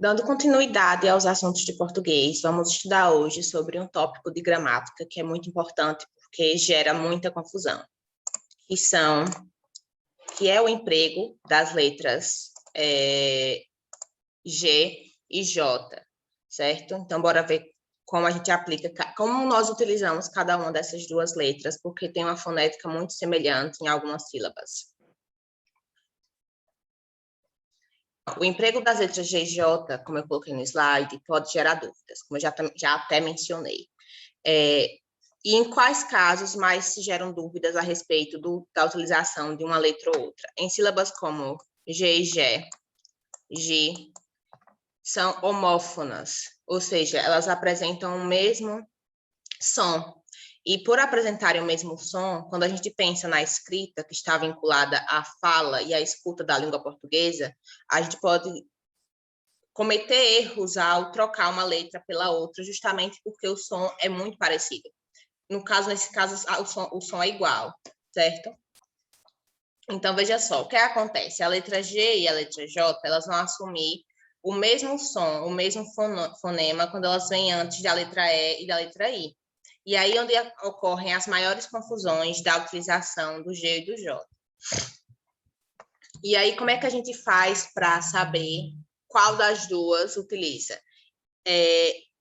Dando continuidade aos assuntos de português, vamos estudar hoje sobre um tópico de gramática que é muito importante porque gera muita confusão, que é o emprego das letras G e J, certo? Então, bora ver como a gente aplica, como nós utilizamos cada uma dessas duas letras, porque tem uma fonética muito semelhante em algumas sílabas. O emprego das letras G e J, como eu coloquei no slide, pode gerar dúvidas, como eu já até mencionei. E em quais casos mais se geram dúvidas a respeito da utilização de uma letra ou outra? Em sílabas como G e G, G, são homófonas, ou seja, elas apresentam o mesmo som. E por apresentarem o mesmo som, quando a gente pensa na escrita, que está vinculada à fala e à escuta da língua portuguesa, a gente pode cometer erros ao trocar uma letra pela outra, justamente porque o som é muito parecido. Nesse caso, o som é igual, certo? Então, veja só, o que acontece? A letra G e a letra J, elas vão assumir o mesmo som, o mesmo fonema, quando elas vêm antes da letra E e da letra I. E aí onde ocorrem as maiores confusões da utilização do G e do J. E aí, como é que a gente faz para saber qual das duas utiliza?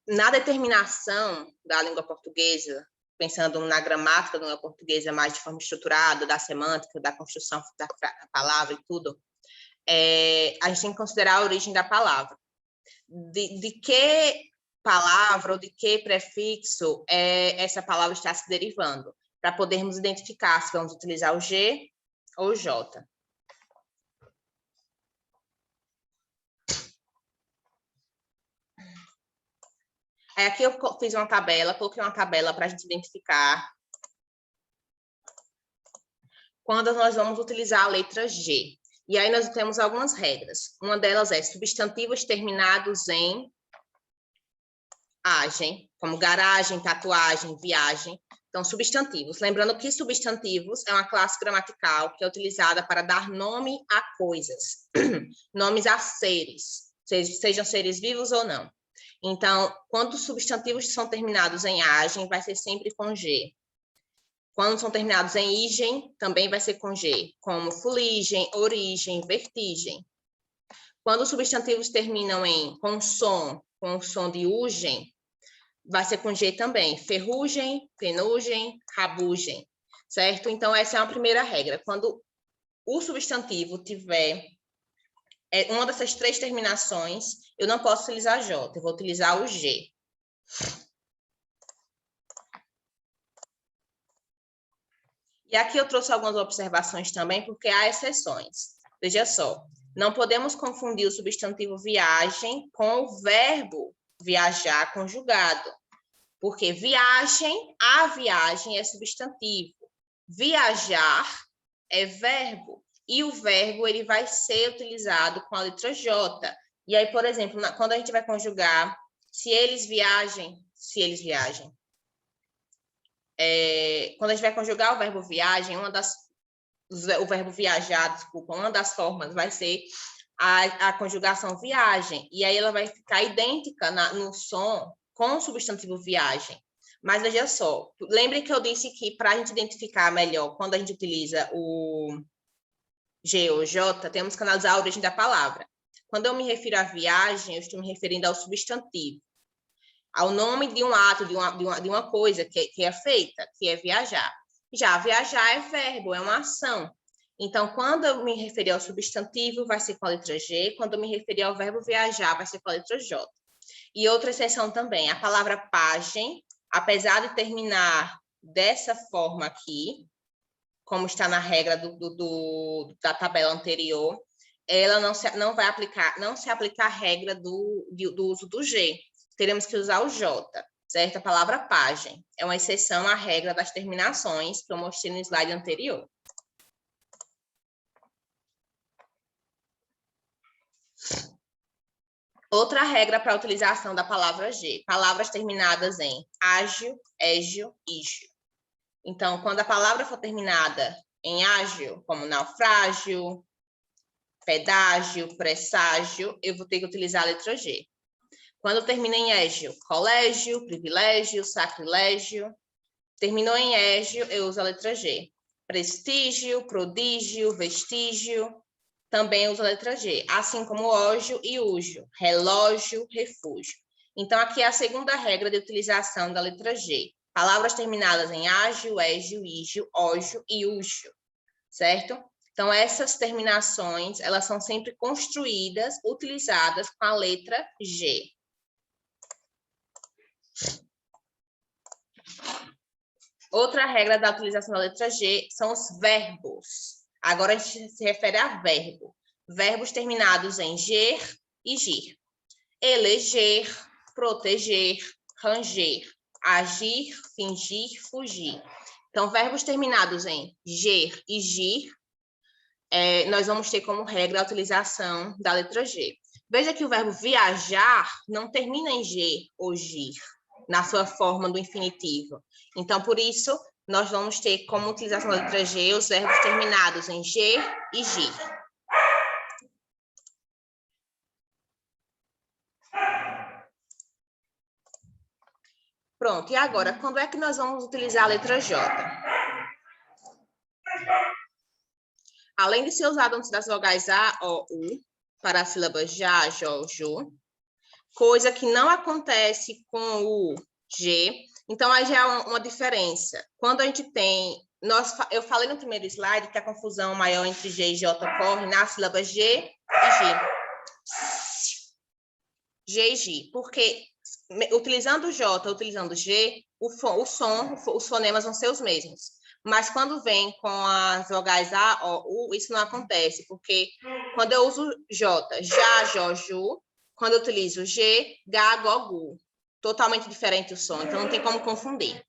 Na determinação da língua portuguesa, pensando na gramática da língua portuguesa mais de forma estruturada, da semântica, da construção da palavra e tudo, a gente tem que considerar a origem da palavra. De que palavra ou de que prefixo essa palavra está se derivando, para podermos identificar se vamos utilizar o G ou o J. Aqui eu fiz uma tabela, coloquei uma tabela para a gente identificar quando nós vamos utilizar a letra G. E aí nós temos algumas regras. Uma delas é substantivos terminados em agem, como garagem, tatuagem, viagem. Então, substantivos. Lembrando que substantivos é uma classe gramatical que é utilizada para dar nome a coisas, nomes a seres, sejam seres vivos ou não. Então, quando os substantivos são terminados em agem, vai ser sempre com G. Quando são terminados em igem, também vai ser com G, como fuligem, origem, vertigem. Quando os substantivos terminam com o som de ugem, vai ser com G também. Ferrugem, penugem, rabugem, certo? Então, essa é uma primeira regra. Quando o substantivo tiver uma dessas três terminações, eu não posso utilizar J, eu vou utilizar o G. E aqui eu trouxe algumas observações também, porque há exceções. Veja só, não podemos confundir o substantivo viagem com o verbo viajar conjugado, porque a viagem é substantivo, viajar é verbo, e o verbo ele vai ser utilizado com a letra J. E aí, por exemplo, quando a gente vai conjugar se eles viajem, quando a gente vai conjugar o verbo viagem, o verbo viajar, desculpa, uma das formas vai ser a conjugação viagem, e aí ela vai ficar idêntica no som com o substantivo viagem. Mas veja só, lembre que eu disse que para a gente identificar melhor quando a gente utiliza o G ou J, temos que analisar a origem da palavra. Quando eu me refiro à viagem, eu estou me referindo ao substantivo, ao nome de um ato, de uma coisa que é feita, que é viajar. Já viajar é verbo, é uma ação. Então, quando eu me referir ao substantivo, vai ser com a letra G. Quando eu me referir ao verbo viajar, vai ser com a letra J. E outra exceção também, a palavra pagem, apesar de terminar dessa forma aqui, como está na regra da tabela anterior, ela não se aplica a regra do uso do G. Teremos que usar o J, certo? A palavra pagem é uma exceção à regra das terminações que eu mostrei no slide anterior. Outra regra para a utilização da palavra G, palavras terminadas em ágil, égio, ígio. Então, quando a palavra for terminada em ágil, como naufrágio, pedágio, presságio, eu vou ter que utilizar a letra G. Quando termina em égio, colégio, privilégio, sacrilégio. Terminou em égio, eu uso a letra G. Prestígio, prodígio, vestígio, também uso a letra G. Assim como ógio e úgio, relógio, refúgio. Então, aqui é a segunda regra de utilização da letra G. Palavras terminadas em ágio, égio, ígio, ógio e úgio, certo? Então, essas terminações, elas são sempre construídas, utilizadas com a letra G. Outra regra da utilização da letra G são os verbos. Agora a gente se refere a verbo. Verbos terminados em ger e gir. Eleger, proteger, ranger, agir, fingir, fugir. Então, verbos terminados em ger e gir, nós vamos ter como regra a utilização da letra G. Veja que o verbo viajar não termina em G ou gir, na sua forma do infinitivo. Então, por isso, nós vamos ter como utilização da letra G os verbos terminados em G e gir. Pronto, e agora, quando é que nós vamos utilizar a letra J? Além de ser usado antes das vogais A, O, U, para as sílabas já, jó, ju, coisa que não acontece com o G, então aí já é uma diferença. Quando a gente tem, eu falei no primeiro slide que a confusão maior entre G e J ocorre nas sílabas G e G. G e G, porque utilizando J, utilizando G, os fonemas vão ser os mesmos. Mas quando vem com as vogais A, O, U, isso não acontece, porque quando eu uso J, já, jó, ju, quando eu utilizo G, ga, go, gu. Totalmente diferente o som, então não tem como confundir.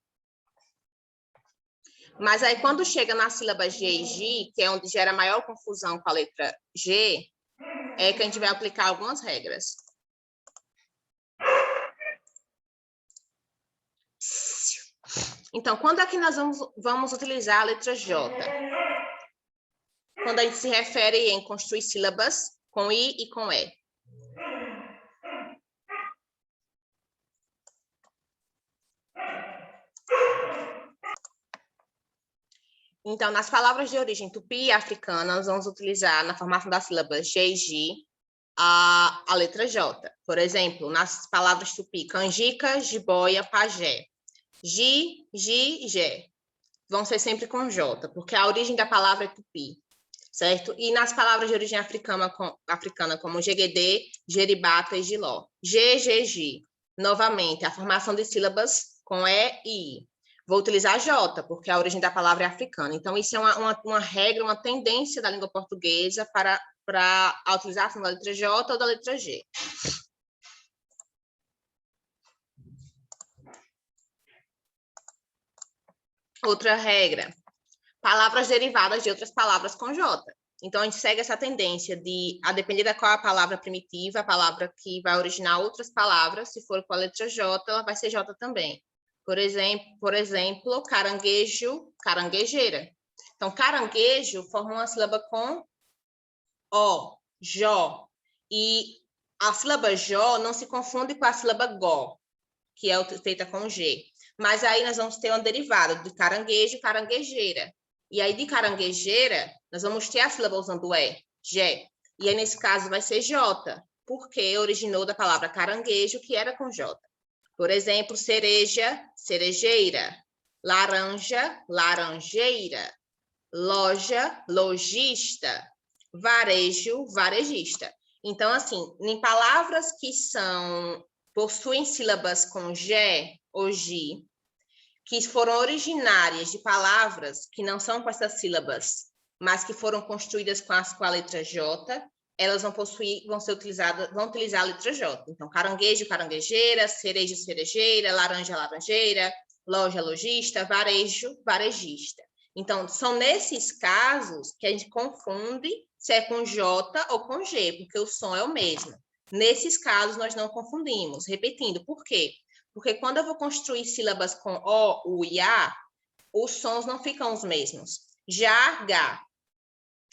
Mas aí quando chega na sílaba G e G, que é onde gera maior confusão com a letra G, é que a gente vai aplicar algumas regras. Então, quando é que nós vamos utilizar a letra J? Quando a gente se refere em construir sílabas com I e com E. Então, nas palavras de origem tupi e africana, nós vamos utilizar na formação das sílabas G e G a letra J. Por exemplo, nas palavras tupi, canjica, jiboia, pajé. Gi, gi, jé. Vão ser sempre com J, porque a origem da palavra é tupi, certo? E nas palavras de origem africana como jeguedê, jeribata e giló. G, G, G. Novamente, a formação de sílabas com E e I. Vou utilizar J, porque a origem da palavra é africana. Então, isso é uma regra, uma tendência da língua portuguesa para a utilização da letra J ou da letra G. Outra regra, palavras derivadas de outras palavras com J. Então, a gente segue essa tendência de, a depender da qual a palavra primitiva, a palavra que vai originar outras palavras, se for com a letra J, ela vai ser J também. Por exemplo, caranguejo, caranguejeira. Então, caranguejo forma uma sílaba com O, Jó. E a sílaba Jó não se confunde com a sílaba Gó, que é feita com G. Mas aí nós vamos ter uma derivada de caranguejo, caranguejeira. E aí de caranguejeira, nós vamos ter a sílaba usando E, G. E aí nesse caso vai ser J, porque originou da palavra caranguejo, que era com J. Por exemplo, cereja, cerejeira. Laranja, laranjeira. Loja, lojista. Varejo, varejista. Então, assim, em palavras que possuem sílabas com G ou G, que foram originárias de palavras que não são com essas sílabas, mas que foram construídas com a letra J, elas vão utilizar a letra J. Então, caranguejo, caranguejeira, cereja, cerejeira, laranja, laranjeira, loja, lojista, varejo, varejista. Então, são nesses casos que a gente confunde se é com J ou com G, porque o som é o mesmo. Nesses casos, nós não confundimos. Repetindo, por quê? Porque quando eu vou construir sílabas com O, U e A, os sons não ficam os mesmos. Já, ga.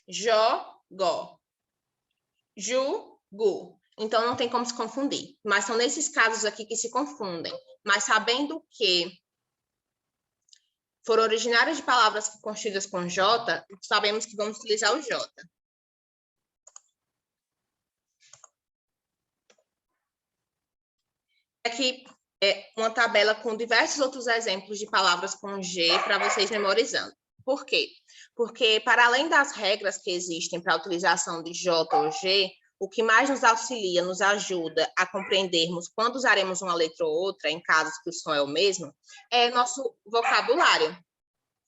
Jó, gó. jugo. Então, não tem como se confundir. Mas são nesses casos aqui que se confundem. Mas sabendo que foram originárias de palavras construídas com J, sabemos que vamos utilizar o J. Aqui é uma tabela com diversos outros exemplos de palavras com G para vocês memorizando. Por quê? Porque, para além das regras que existem para a utilização de J ou G, o que mais nos auxilia, nos ajuda a compreendermos quando usaremos uma letra ou outra, em casos que o som é o mesmo, é nosso vocabulário,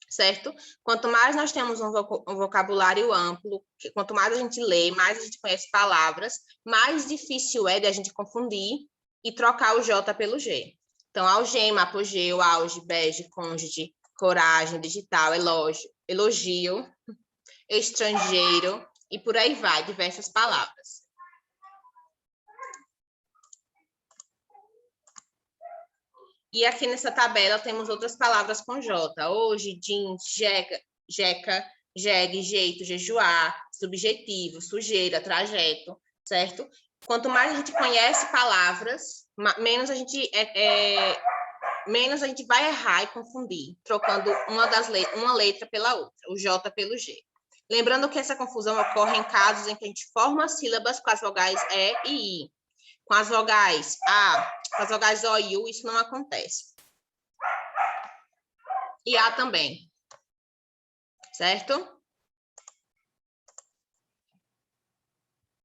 certo? Quanto mais nós temos um vocabulário amplo, quanto mais a gente lê, mais a gente conhece palavras, mais difícil é de a gente confundir e trocar o J pelo G. Então, algema, apogeu, auge, bege, cônjuge, coragem, digital, elogio, estrangeiro e por aí vai, diversas palavras. E aqui nessa tabela temos outras palavras com J. Hoje, jeans, jeca, jegue, jeito, jejuar, subjetivo, sujeira, trajeto, certo? Quanto mais a gente conhece palavras, menos a gente vai errar e confundir, trocando uma letra pela outra, o J pelo G. Lembrando que essa confusão ocorre em casos em que a gente forma sílabas com as vogais E e I. Com as vogais A, com as vogais O e U, isso não acontece. E A também. Certo?